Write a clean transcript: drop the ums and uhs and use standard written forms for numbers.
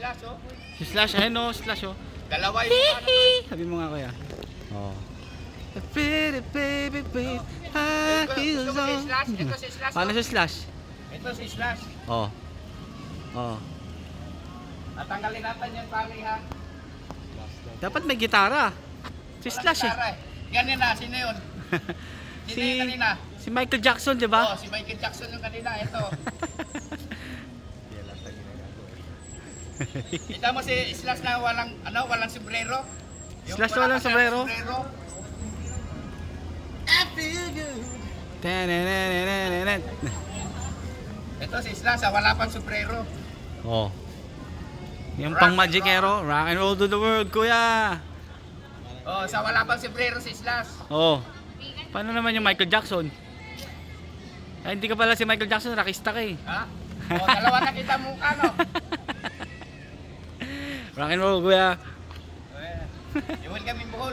Slash, oh. Si Slash, ayun o, Slash o. Dalawa yung ano. Sabi mo nga kuya. Oh. The pretty baby baby, I feel Gusto mo si so. Slash? Ito si Slash. Paano oh. si Slash? Ito si Slash. Oh. Oh. Tatanggalin natin yung pali ha. Dapat may gitara. Si Slash eh. Ganyan na, sino yun? Sino yung kanina? Si Michael Jackson, di ba? Oh, si Michael Jackson yung kanina. Ito. Kita mo si Slash na walang sombrero? Yung Slash wala walang pa siyang sombrero? Tananananan. Ito si Slash, wala pang sombrero. Oh. Yung pang magicero, rock and roll to the world, kuya. Oh, sa wala pang sombrero si Slash. Oh. Paano naman yung Michael Jackson? Ay, hindi ka pala si Michael Jackson, rockista ka eh. Ha? Oh, dalawa na kita mukha, no? Rock and roll, kuya. You will come in Bohol.